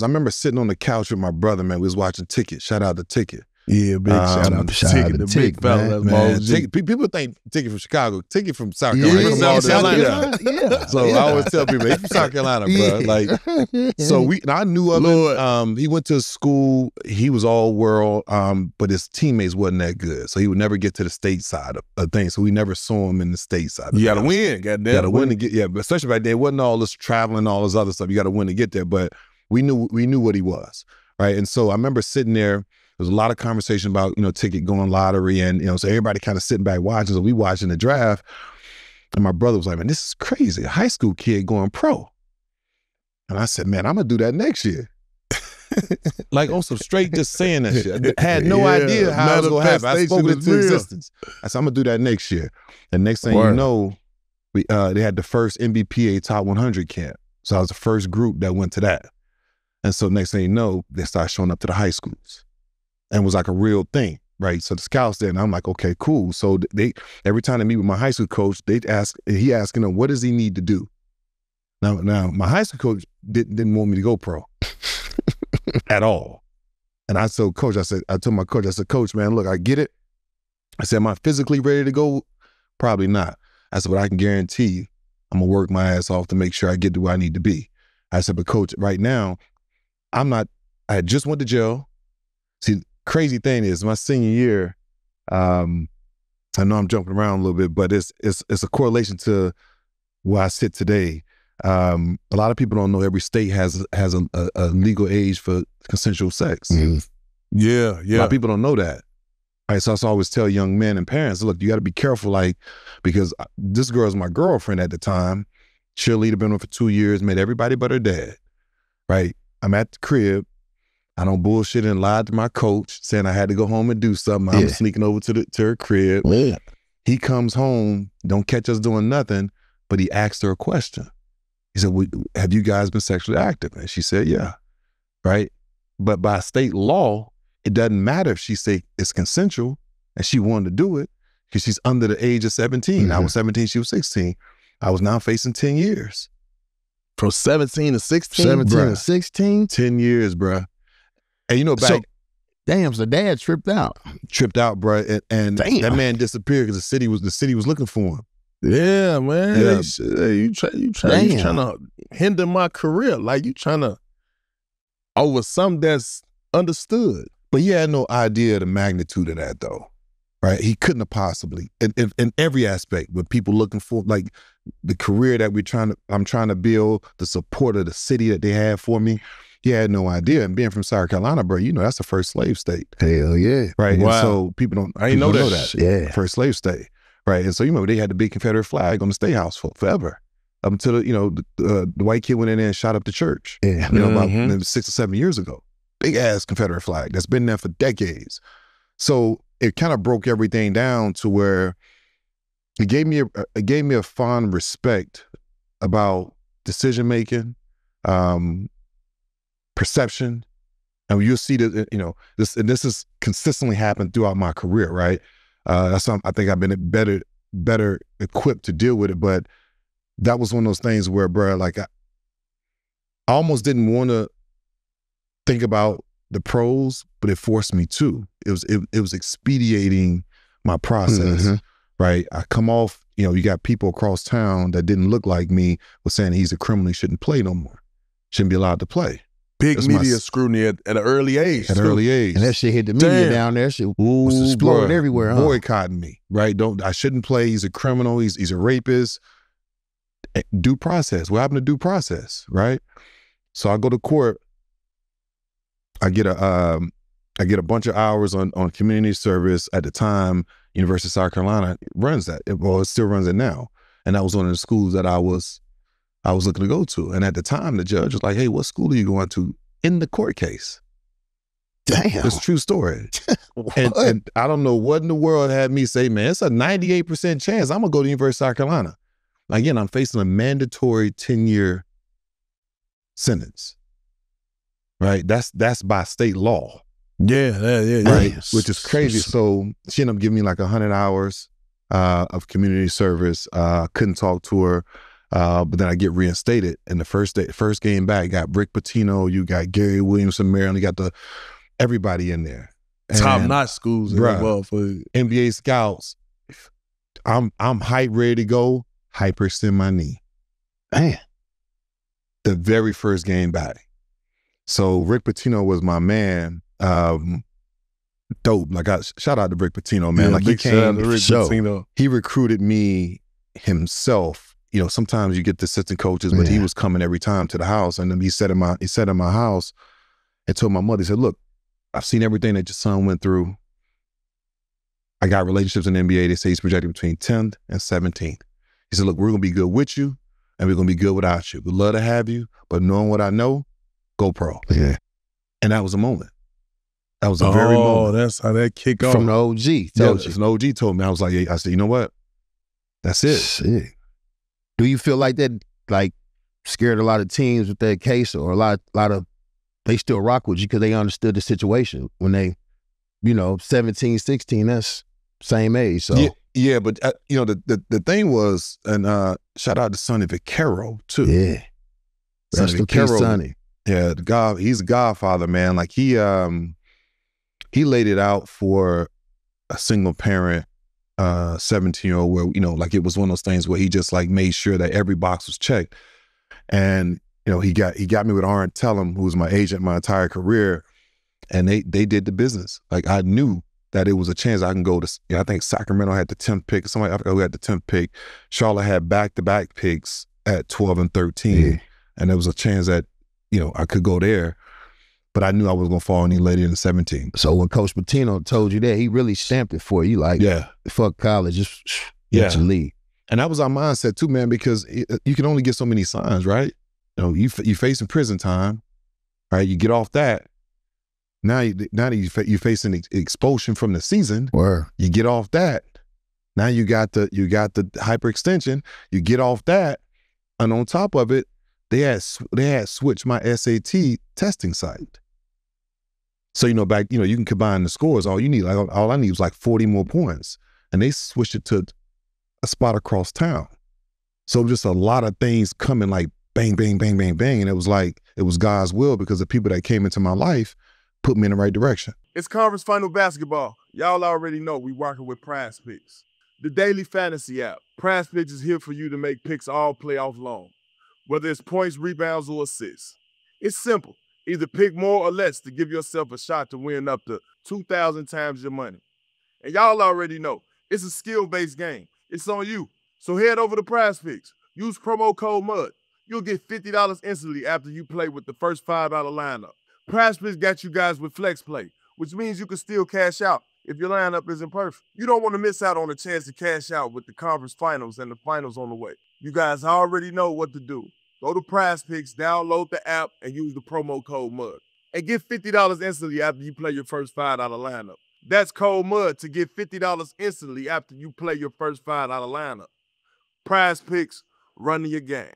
I remember sitting on the couch with my brother, man. We was watching Ticket. Shout out to Ticket. Yeah, big shout out to Ticket, the big fella. Man, people think Ticket from Chicago, Ticket from South Carolina. Yeah, South Carolina. Yeah. So I always tell people, he's from South Carolina, bro. Like, so I knew of him. He went to school. He was all world, but his teammates wasn't that good. So he would never get to the state side of things. So we never saw him in the state side. You got to win, goddamn. You got to win to get, yeah. But especially back then, it wasn't all this traveling, all this other stuff. You got to win to get there. But we knew what he was, right? And so I remember sitting there. There was a lot of conversation about, Ticket going lottery and, so everybody kind of sitting back watching. So we watching the draft. And my brother was like, man, this is crazy. A high school kid going pro. And I said, man, I'm going to do that next year. Like on some straight just saying that shit. I had no idea how it was going to happen. I spoke it into existence. I said, I'm going to do that next year. And next thing you know, they had the first NBPA Top 100 camp. So I was the first group that went to that. And so next thing you know, they started showing up to the high schools. And it was like a real thing, right? So the scouts there, and I'm like, okay, cool. So they every time they meet with my high school coach, he asking them, what does he need to do? Now my high school coach didn't want me to go pro at all. And I told my coach, I said, Coach, man, look, I get it. I said, am I physically ready to go? Probably not. I said, but I can guarantee you, I'm gonna work my ass off to make sure I get to where I need to be. I said, but Coach, right now, I had just went to jail. See, crazy thing is my senior year, I know I'm jumping around a little bit, but it's a correlation to where I sit today. A lot of people don't know every state has a legal age for consensual sex. Mm-hmm. Yeah. A lot of people don't know that. All right, so I always tell young men and parents, look, you got to be careful, because this girl's my girlfriend at the time. Cheerleader, been with her for 2 years, met everybody but her dad, right? I'm at the crib. I don't bullshit and lied to my coach saying I had to go home and do something. I'm sneaking over to her crib. Yeah. He comes home, don't catch us doing nothing, but he asked her a question. He said, have you guys been sexually active? And she said, yeah, right? But by state law, it doesn't matter if she say it's consensual and she wanted to do it because she's under the age of 17. Mm-hmm. I was 17, she was 16. I was now facing 10 years. From 17 to 16? 17 to 16? 10 years, bruh. And back... So dad tripped out. Tripped out, bruh. And that man disappeared because the city was looking for him. Yeah, man. Yeah. You trying to hinder my career. Like you trying to over something that's understood. But he had no idea of the magnitude of that, though, right? He couldn't have possibly, in every aspect, with people looking for, like, the career that I'm trying to build, the support of the city that they had for me. He had no idea. And being from South Carolina, bro, that's the first slave state. Hell yeah. Right? Wow. And so people don't know that. Yeah. First slave state. Right? And so, they had the big Confederate flag on the state house forever. Up until, the white kid went in there and shot up the church. Yeah. About 6 or 7 years ago. Big ass Confederate flag that's been there for decades. So it kind of broke everything down to where it gave me a fond respect about decision making, perception, and you'll see that this has consistently happened throughout my career. Right, that's something I think I've been better equipped to deal with it. But that was one of those things where, bro, like I almost didn't want to think about the pros, but it forced me to. It was expediting my process. Mm-hmm. Right, I come off. You got people across town that didn't look like me was saying he's a criminal, he shouldn't play no more, shouldn't be allowed to play. Big media scrutiny at an early age. At an early age. And that shit hit the media down there. Shit was exploding everywhere, huh? Boycotting me, right? I shouldn't play. He's a criminal. He's a rapist. Due process. What happened to due process, right? So I go to court. I get a bunch of hours on community service. At the time, University of South Carolina runs that. Well, it still runs it now. And that was one of the schools that I was looking to go to. And at the time, the judge was like, hey, what school are you going to? In the court case. Damn. It's a true story. and I don't know what in the world had me say, man, it's a 98% chance I'm going to go to the University of South Carolina. Again, I'm facing a mandatory 10-year sentence. Right? That's by state law. Yeah. Right? Which is crazy. So she ended up giving me like 100 hours of community service. Couldn't talk to her. But then I get reinstated. And the first game back, got Rick Pitino, you got Gary Williams from Maryland, you got everybody in there. Top-notch schools in the world for NBA scouts. I'm hype, ready to go, hyperextend my knee. Man. The very first game back. So Rick Pitino was my man. Dope. Like shout out to Rick Pitino, man. Yeah, like he came, Pitino. He recruited me himself. You know, sometimes you get the assistant coaches, but he was coming every time to the house. And then he sat in my house and told my mother, he said, look, I've seen everything that your son went through. I got relationships in the NBA. They say he's projected between 10th and 17th. He said, look, we're going to be good with you and we're going to be good without you. We'd love to have you, but knowing what I know, go pro. Yeah. And that was a moment. That was a very moment. Oh, that's how that kick off. From the OG. An OG told me. I was like, I said, you know what? That's it. Shit. Do you feel like that, like, scared a lot of teams with that case, or a lot of, they still rock with you because they understood the situation when they, 17, 16, that's same age. So yeah, but the thing was, and shout out to Sonny Vaccaro too. Yeah, Sonny Vaccaro, Sonny. Yeah, he's a godfather, man. Like he laid it out for a single parent 17-year-old where, like it was one of those things where he just like made sure that every box was checked. And, he got me with Arn Tellum, who was my agent my entire career, and they did the business. Like I knew that it was a chance I can go to, I think Sacramento had the 10th pick, somebody I forgot who had the 10th pick. Charlotte had back-to-back picks at 12 and 13. And there was a chance that, I could go there. But I knew I was going to fall any later than 17. So when Coach Pitino told you that, he really stamped it for you. Like, fuck college, just get your league. And that was our mindset too, man, because you can only get so many signs, right? You facing prison time, right? You get off that. Now you're facing expulsion from the season. Word. You get off that. Now you got the hyperextension. You get off that, and on top of it, they had switched my SAT testing site. So back you can combine the scores. All you need, all I need was like 40 more points, and they switched it to a spot across town. So just a lot of things coming like bang, bang, bang, bang, bang, and it was God's will because the people that came into my life put me in the right direction. It's conference final basketball. Y'all already know we working with Prize Picks, the daily fantasy app. Prize Picks is here for you to make picks all playoff long, whether it's points, rebounds, or assists. It's simple. Either pick more or less to give yourself a shot to win up to 2,000 times your money. And y'all already know, it's a skill-based game. It's on you. So head over to Prize Picks. Use promo code MUD. You'll get $50 instantly after you play with the first $5 lineup. Prize Picks got you guys with Flex Play, which means you can still cash out if your lineup isn't perfect. You don't want to miss out on a chance to cash out with the conference finals and the finals on the way. You guys already know what to do. Go to Prize Picks, download the app, and use the promo code MUD. And get $50 instantly after you play your first $5 lineup. That's code MUD to get $50 instantly after you play your first $5 lineup. Prize Picks, running your game.